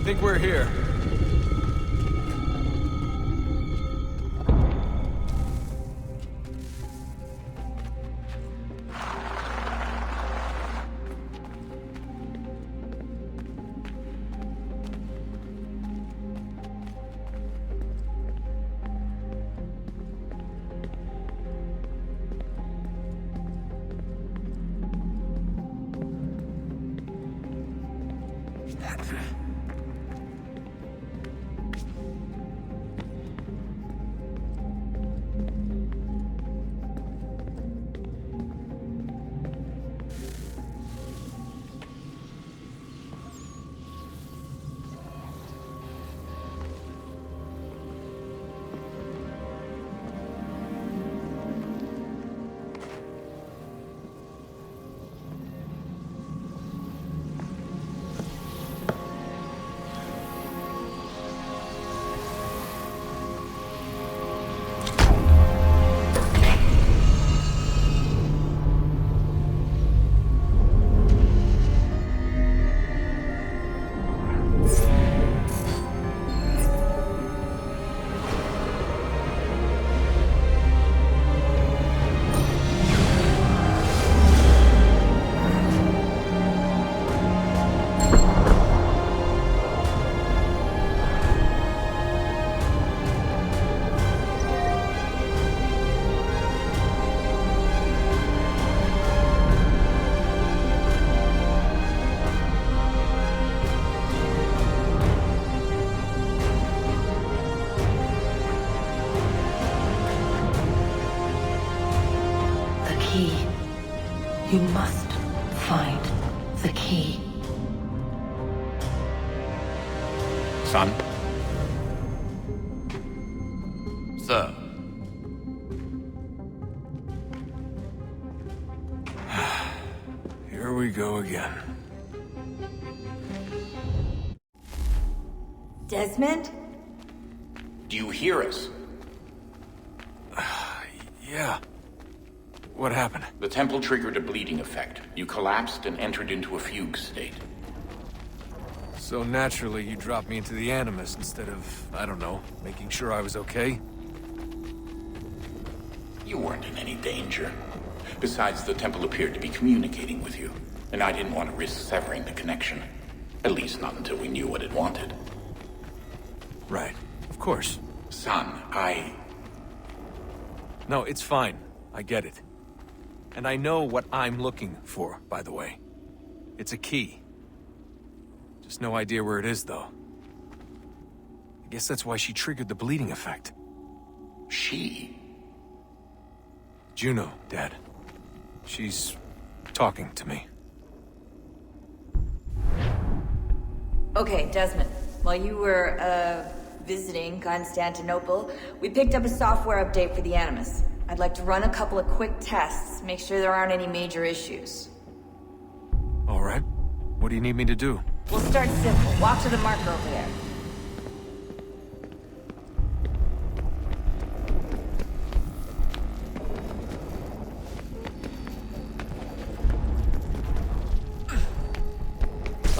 think we're here. Key. You must find the key. Son? Sir? Here we go again. Desmond? Do you hear us? Yeah. What happened? The temple triggered a bleeding effect. You collapsed and entered into a fugue state. So naturally, you dropped me into the Animus instead of, I don't know, making sure I was okay? You weren't in any danger. Besides, the temple appeared to be communicating with you, and I didn't want to risk severing the connection. At least not until we knew what it wanted. Right. Of course. Son, No, it's fine. I get it. And I know what I'm looking for, by the way. It's a key. Just no idea where it is, though. I guess that's why she triggered the bleeding effect. She? Juno, Dad. She's talking to me. Okay, Desmond. While you were, visiting Constantinople, we picked up a software update for the Animus. I'd like to run a couple of quick tests, make sure there aren't any major issues. All right. What do you need me to do? We'll start simple. Walk to the marker over there.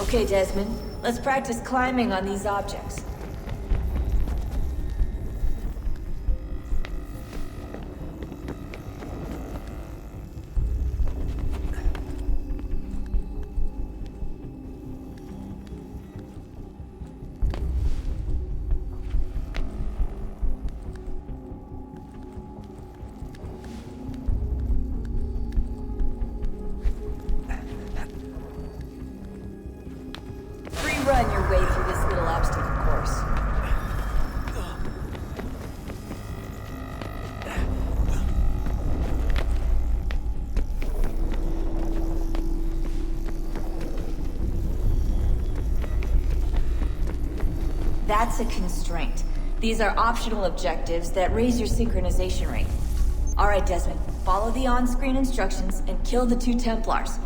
Okay, Desmond. Let's practice climbing on these objects. Run your way through this little obstacle course. That's a constraint. These are optional objectives that raise your synchronization rate. All right, Desmond. Follow the on-screen instructions and kill the 2 Templars.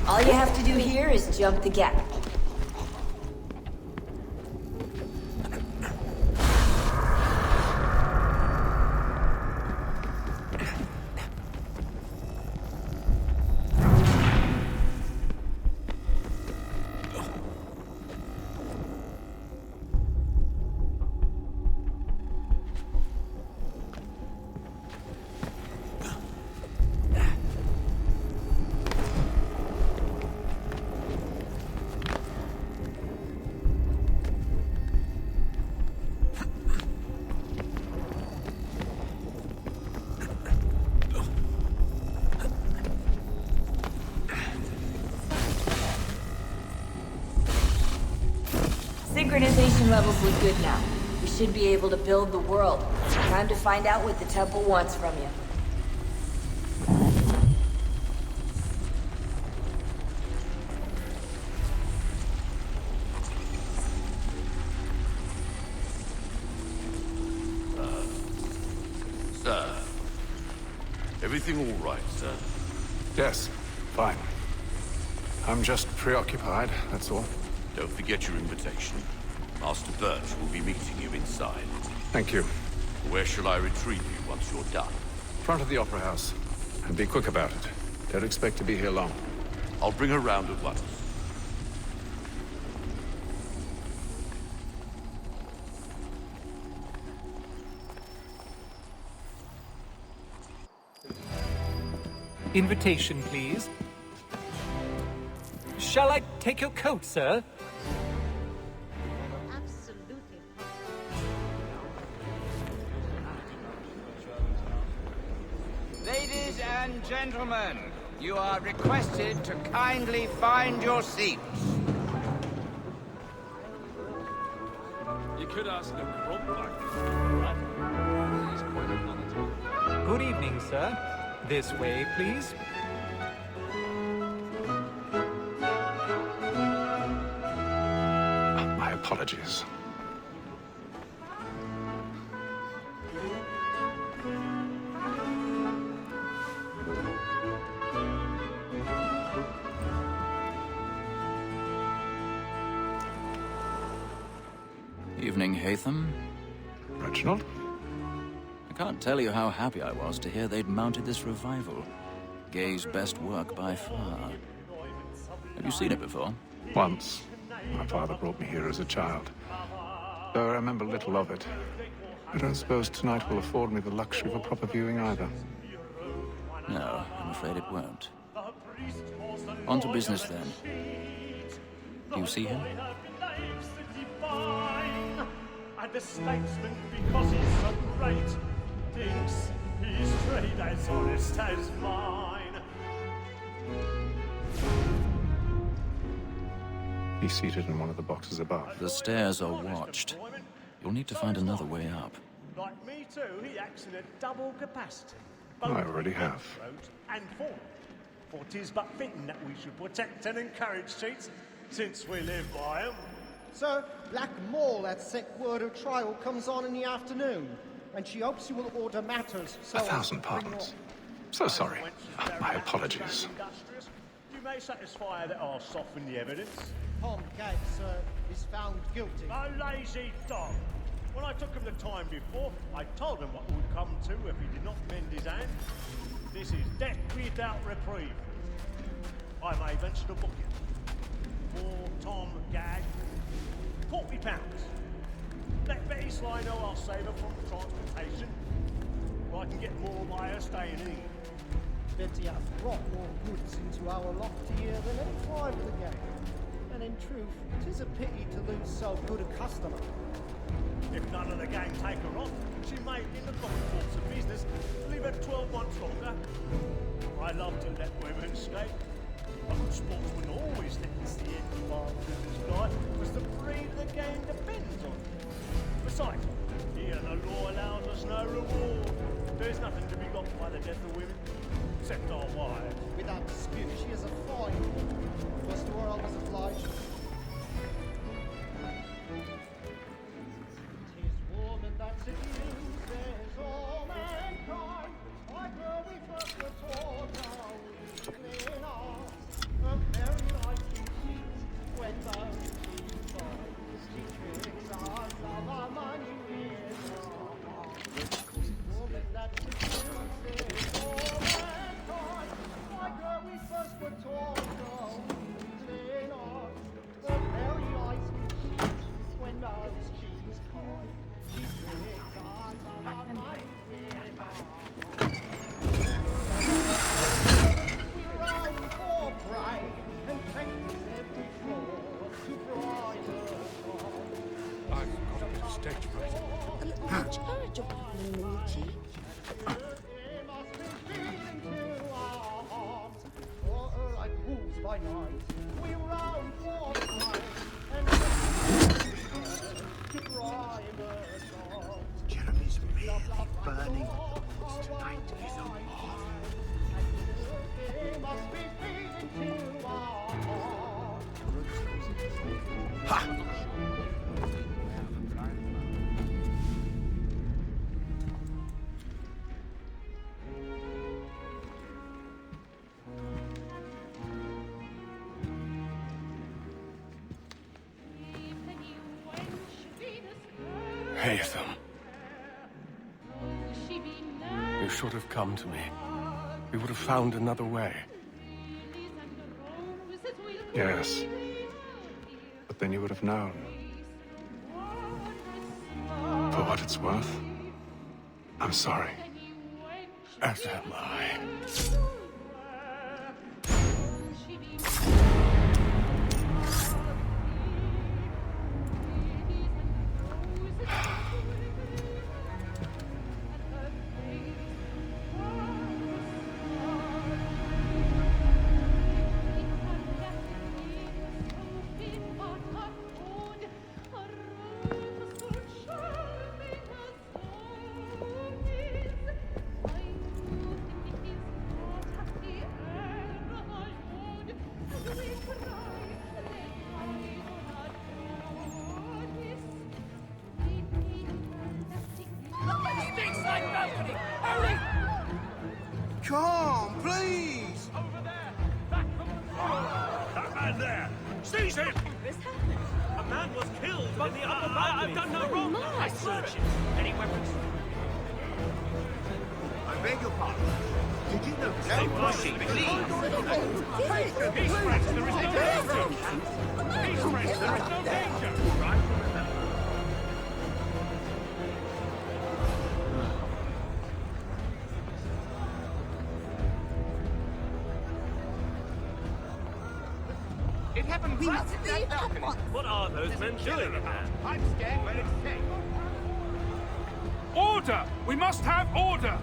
All you have to do here is jump the gap. Synchronization levels look good now. We should be able to build the world. Time to find out what the temple wants from you. Sir. Everything all right, sir? Yes, fine. I'm just preoccupied, that's all. Don't forget your invitation. Master Birch will be meeting you inside. Thank you. Where shall I retrieve you once you're done? Front of the Opera House. And be quick about it. Don't expect to be here long. I'll bring her round at once. Invitation, please. Shall I take your coat, sir? Absolutely. Ladies and gentlemen, you are requested to kindly find your seats. You could ask them back. Good evening, sir. This way, please. My apologies. Evening, Haytham. Reginald? I can't tell you how happy I was to hear they'd mounted this revival. Gay's best work by far. Have you seen it before? Once. My father brought me here as a child. Though I remember little of it. I don't suppose tonight will afford me the luxury of a proper viewing either. No, I'm afraid it won't. On to business, then. Do you see him? And the statesman, because he's so great, thinks his trade as honest as mine. He's seated in one of the boxes above. The stairs are watched. You'll need to find another way up. Like me too, he acts in a double capacity. I already have. And for. For 'tis but fitting that we should protect and encourage cheats, since we live by 'em. Sir, Black Maul at sick word of trial comes on in the afternoon, and she hopes you will order matters so... 1,000 pardons. So sorry. My apologies. You may satisfy that I'll soften the evidence. Tom Gag, sir, is found guilty. A lazy dog! When I took him the time before, I told him what would come to if he did not mend his hand. This is death without reprieve. I may venture to book it. For Tom Gag, £40. Let Betty Sly know I'll save her from transportation, or I can get more by her staying in. Betty hath brought more goods into our loft here than any crime of the game. And in truth, 'tis a pity to lose so good a customer. If none of the gang take her off, she may, in the common course of business, leave her 12 months longer. I love to let women escape. A good sportsman always thinks the end advantage of this guy, because the breed of the game depends on it. Besides, here the law allows us no reward. There's nothing to be got by the death of women, except our wives. Without dispute, she is a fine woman. Was to her always obliged. by night. We roam for night and to dry the dark. Jeremy's really burning tonight. He's on He must be beating to our heart. Ha! Haytham. You should have come to me. We would have found another way. Yes. But then you would have known. For what it's worth, I'm sorry. As am I. Come, please! Over there! Back from the front! That man there! Seize him! This happened. A man was killed in the upper balcony. I've done no wrong. I search it. Any weapons? I beg your pardon. Did you know? Stay pushing, please. Peace, friends. There is no danger. Peace, friends. There is no danger. Right? It happened right at that balcony. What are those men doing in there? I'm scared where it's safe. Order! We must have order!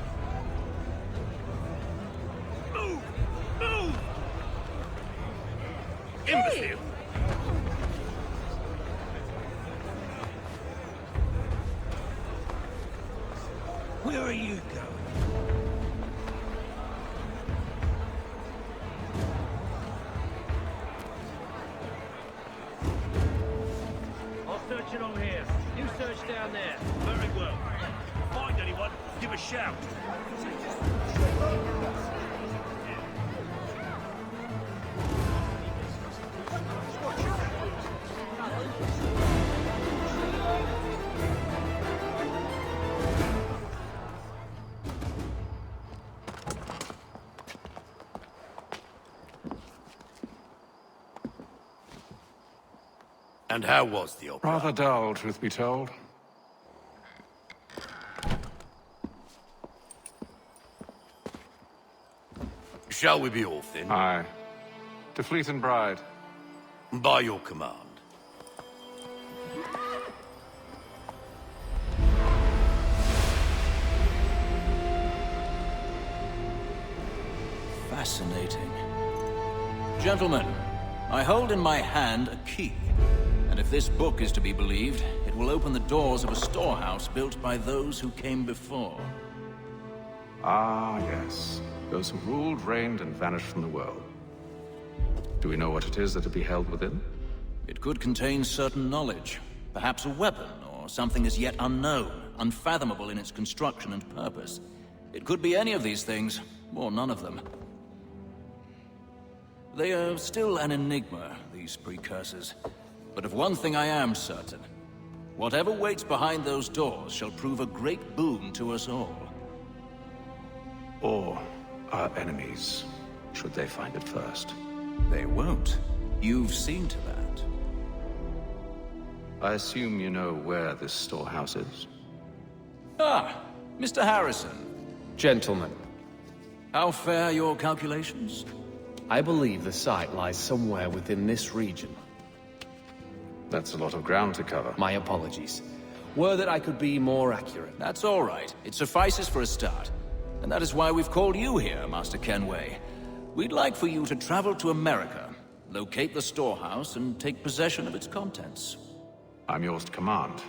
Move! Move! Imbecile! Where are you going? I'll search it on here. You search down there. Very well. Find anyone, give a shout. And how was the opera? Rather dull, truth be told. Shall we be off then? Aye. To Fleet and Bride. By your command. Fascinating. Gentlemen, I hold in my hand a key. And if this book is to be believed, it will open the doors of a storehouse built by those who came before. Ah, yes. Those who ruled, reigned, and vanished from the world. Do we know what it is that to be held within? It could contain certain knowledge. Perhaps a weapon, or something as yet unknown, unfathomable in its construction and purpose. It could be any of these things, or none of them. They are still an enigma, these precursors. But of one thing I am certain. Whatever waits behind those doors shall prove a great boon to us all. Or our enemies, should they find it first. They won't. You've seen to that. I assume you know where this storehouse is? Ah, Mr. Harrison. Gentlemen. How fare your calculations? I believe the site lies somewhere within this region. That's a lot of ground to cover. My apologies. Were that I could be more accurate. That's all right. It suffices for a start. And that is why we've called you here, Master Kenway. We'd like for you to travel to America locate the storehouse, and take possession of its contents. I'm yours to command,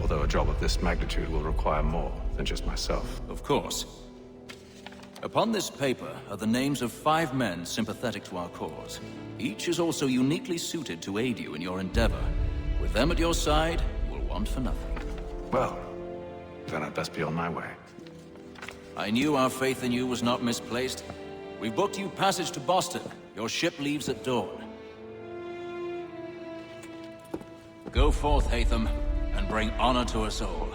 although a job of this magnitude will require more than just myself. Of course. Upon this paper are the names of 5 men sympathetic to our cause. Each is also uniquely suited to aid you in your endeavor. With them at your side, you will want for nothing. Well, then I'd best be on my way. I knew our faith in you was not misplaced. We've booked you passage to Boston. Your ship leaves at dawn. Go forth, Haytham, and bring honor to us all.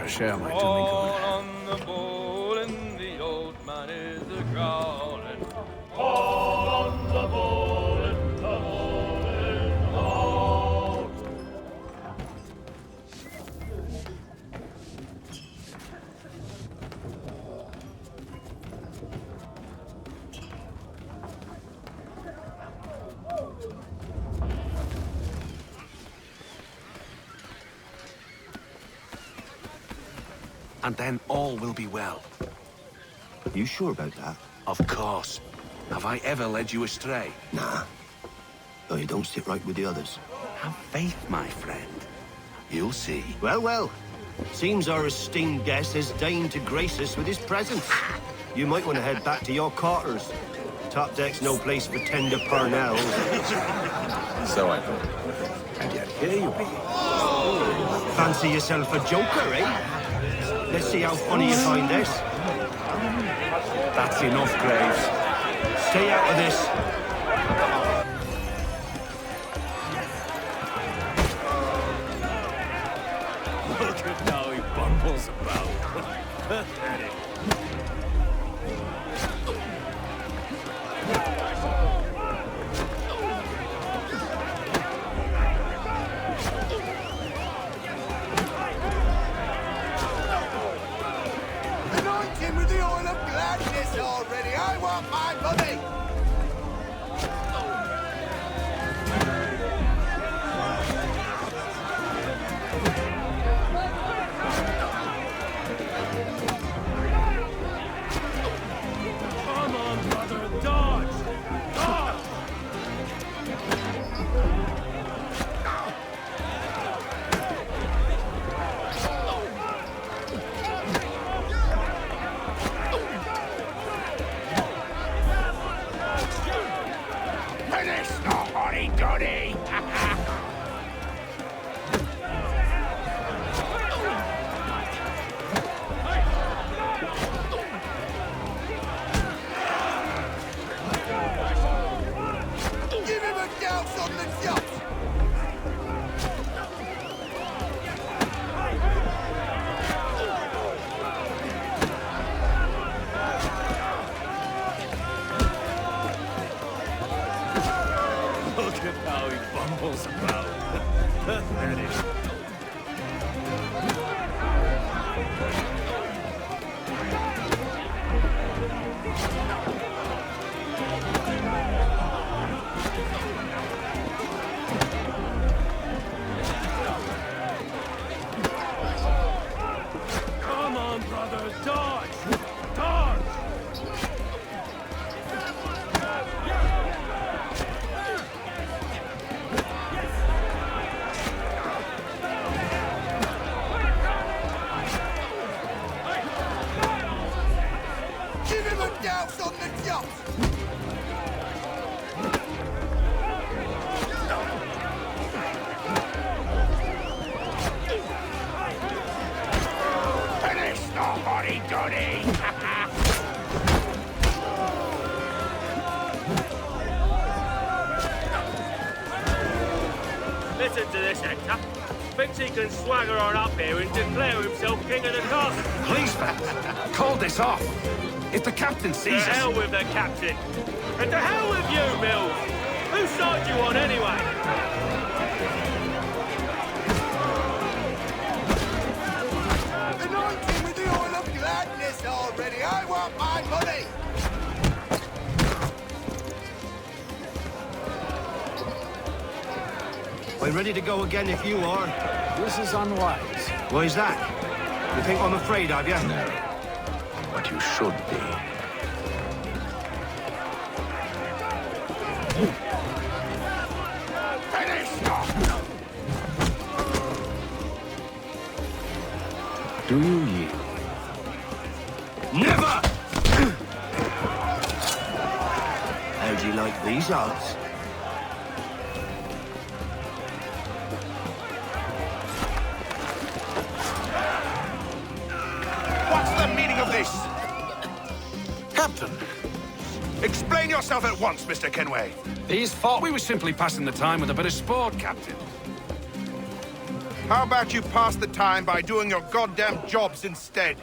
Share might do me good. On the bowl and the old man is a-growling. All on the bowl and the bowling all. And then all will be well. Are you sure about that? Of course. Have I ever led you astray? Nah. No, you don't sit right with the others. Have faith, my friend. You'll see. Well, well. Seems our esteemed guest has deigned to grace us with his presence. You might want to head back to your quarters. Top deck's no place for tender parnells. So I thought. And yet here you be. Fancy yourself a joker, eh? Let's see how funny you find this. That's enough, Graves. Stay out of this. Look at how he bumbles about. Pathetic. With the oil of gladness already. I want my money. Come on, brother, dodge! Dodge! Finish the hotty-toddy! Give him a douse on the yacht! Look at how he bumbles about. Pathetic. Come on, brother, dodge! Dodge! Give him a douse on the yacht! thinks he can swagger on up here and declare himself king of the castle. Please, fellas, call this off. If the captain sees us... To hell with the captain. And to hell with you, Mills. Whose side you on, anyway? Anointing with the oil of gladness already. I want my money. We're ready to go again if you are. This is unwise. Why is that? You think I'm afraid of you? No. But you should be. Do you yield? Never! How do you like these odds? What's the meaning of this? Captain! Explain yourself at once, Mr. Kenway. These thought we were simply passing the time with a bit of sport, Captain. How about you pass the time by doing your goddamn jobs instead?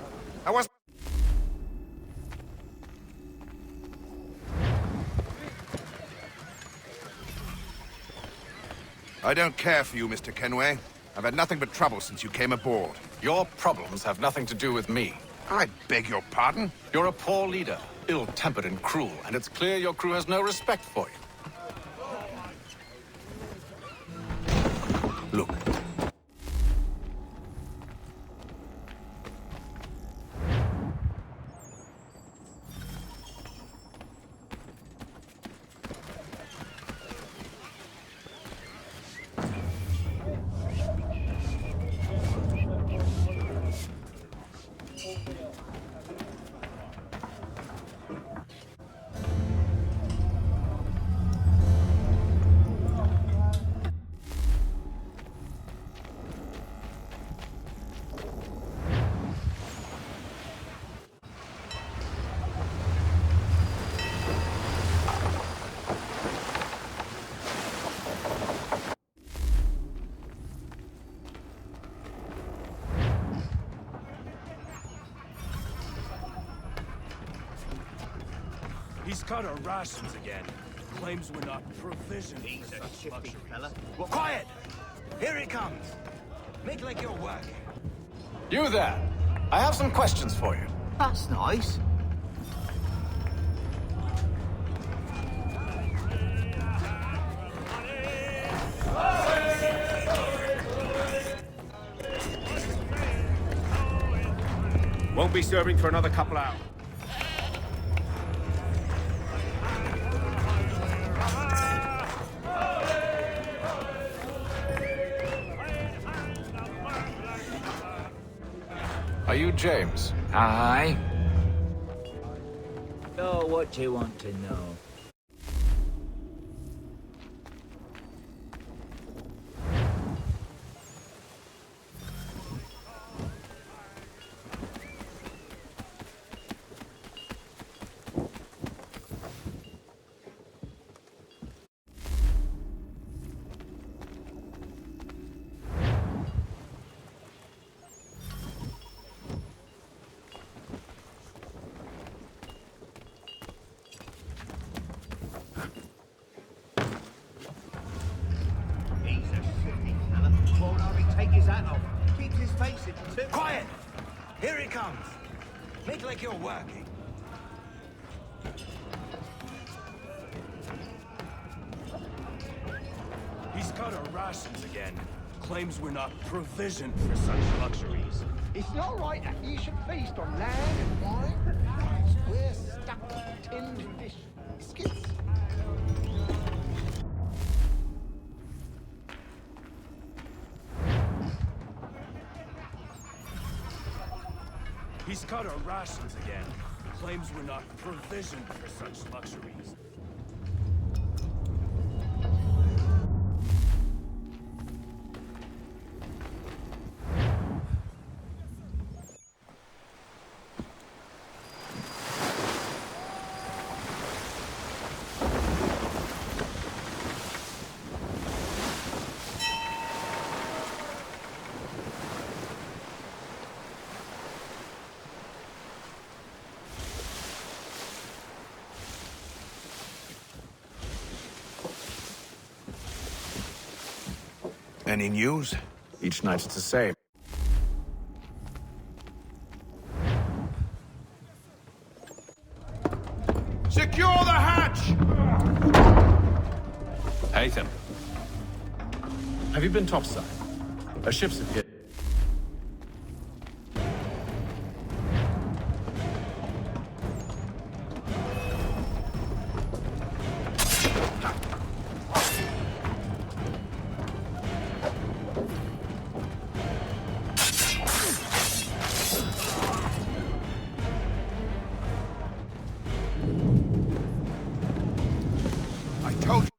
I don't care for you, Mr. Kenway. I've had nothing but trouble since you came aboard. Your problems have nothing to do with me. I beg your pardon? You're a poor leader, ill-tempered and cruel, and it's clear your crew has no respect for you. Look. He's cut our rations again. Claims we're not provisioned. He's a shifty fella. Well, quiet! Here it comes. Make like you're working. You there. I have some questions for you. That's nice. Won't be serving for another couple hours. Are you James? Aye. Oh, what do you want to know? Quiet! Here it comes. Make like you're working. He's cut our rations again. Claims we're not provisioned for such luxuries. It's not right that you should feast on land and wine. We're stuck to tinned fish, biscuits. He's cut our rations again. Claims we're not provisioned for such luxuries. Any news? Each night it's the same. Secure the hatch! Haytham. Have you been topside? A ship's appeared. I told you.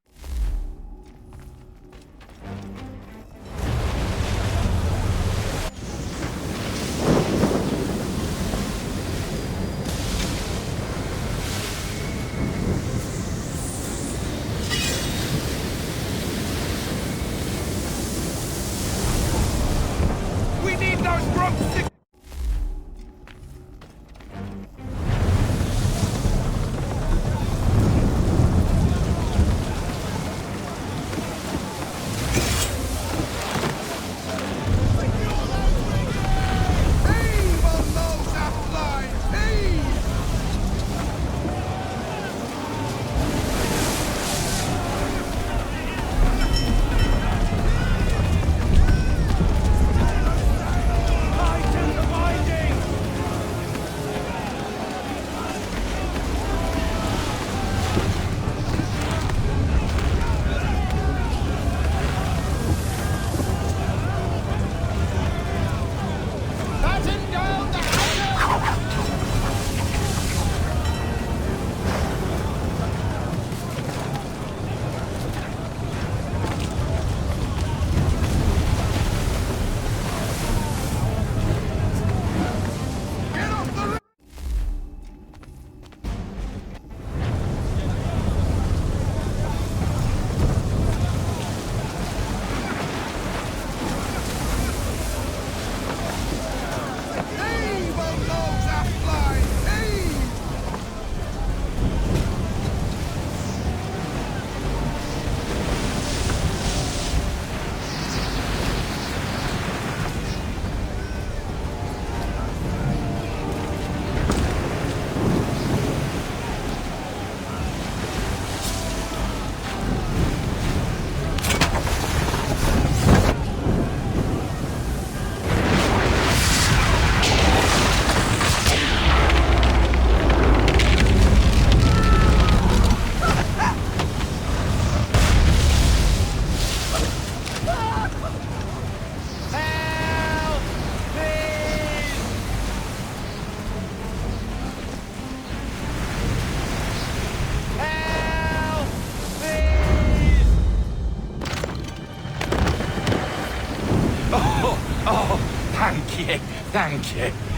We need those ropes. Thank you.